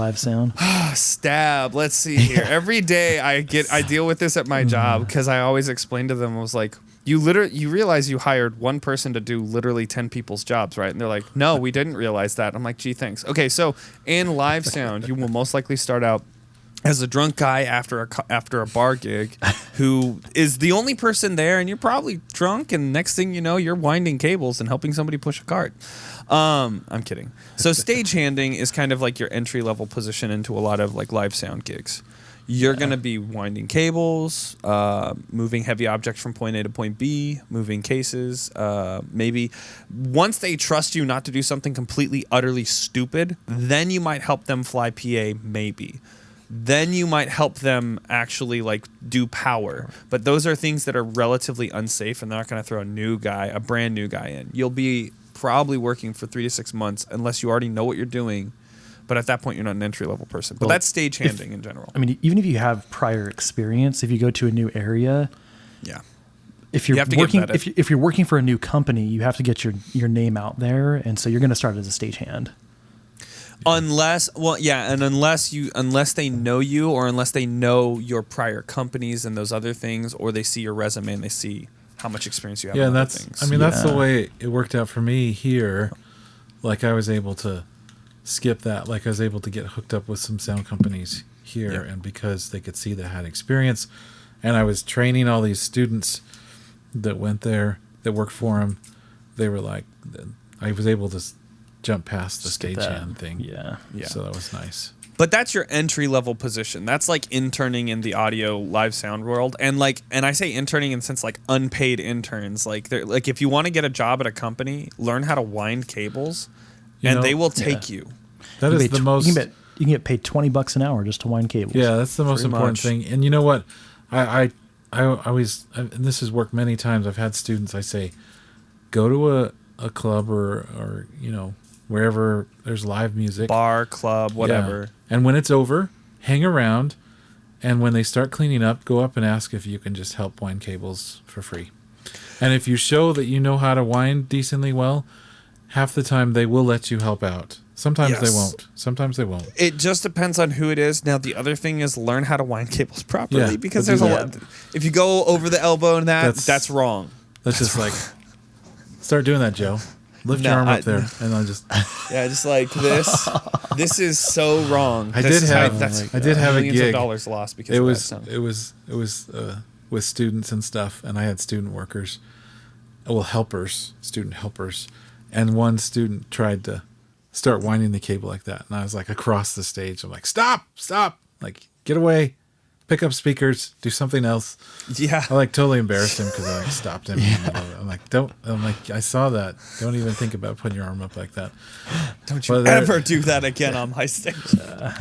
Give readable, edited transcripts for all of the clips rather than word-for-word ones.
live sound? Stab. Let's see here. Every day I deal with this at my job because I always explain to them, I was like, you realize you hired one person to do literally 10 people's jobs, right? And they're like, no, we didn't realize that. I'm like, gee, thanks. Okay, so in live sound, you will most likely start out as a drunk guy after a bar gig who is the only person there, and you're probably drunk, and next thing you know, you're winding cables and helping somebody push a cart. I'm kidding. So stagehanding is kind of like your entry-level position into a lot of like live sound gigs. You're going to be winding cables, moving heavy objects from point A to point B, moving cases. Maybe once they trust you not to do something completely, utterly stupid, then you might help them fly PA, maybe. Then you might help them actually like do power. But those are things that are relatively unsafe, and they're not going to throw a brand new guy in. You'll be probably working for 3 to 6 months unless you already know what you're doing. But at that point, you're not an entry-level person. But that's stagehanding in general. I mean, even if you have prior experience, if you go to a new area, if you're working for a new company, you have to get your name out there, and so you're going to start as a stagehand. Unless they know you, or unless they know your prior companies and those other things, or they see your resume and they see how much experience you have. Yeah, in that's. other things. I mean, that's the way it worked out for me here. Like I was able to skip that. Like I was able to get hooked up with some sound companies here, and because they could see that I had experience, and I was training all these students that went there that worked for them. They were like, I was able to jump past the stagehand thing. Yeah. So that was nice. But that's your entry level position. That's like interning in the audio live sound world, and I say interning in the sense like unpaid interns. Like if you want to get a job at a company, learn how to wind cables, they will take you. That is the most. You can get paid $20 an hour just to wind cables. Yeah, that's the most important thing. And you know what? I always, and this has worked many times. I've had students. I say, go to a club or wherever there's live music, bar, club, whatever. Yeah. And when it's over, hang around, and when they start cleaning up, go up and ask if you can just help wind cables for free. And if you show that you know how to wind decently well, half the time they will let you help out. Sometimes they won't. Sometimes they won't. It just depends on who it is. Now, the other thing is learn how to wind cables properly, because there's a lot. If you go over the elbow and that's wrong. That's just like, start doing that, Joe. Lift your arm up there, and I'll just just like this. This is so wrong. I did have a millions gig. Of dollars lost because of that sound. It was with students and stuff, and I had student workers, student helpers, and one student tried to start winding the cable like that, and I was like across the stage. I'm like, stop, like get away. Pick up speakers, do something else. Yeah. I totally embarrassed him because I stopped him. Yeah. I'm like, I saw that. Don't even think about putting your arm up like that. Don't you ever do that again on my stage.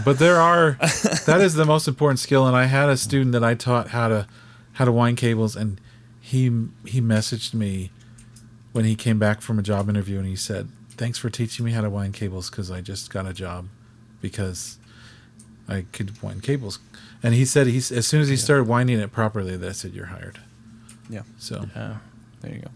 But that is the most important skill. And I had a student that I taught how to wind cables, and he messaged me when he came back from a job interview, and he said, thanks for teaching me how to wind cables, because I just got a job because I could wind cables. And he said as soon as he started winding it properly, that said, you're hired. Yeah. So there you go.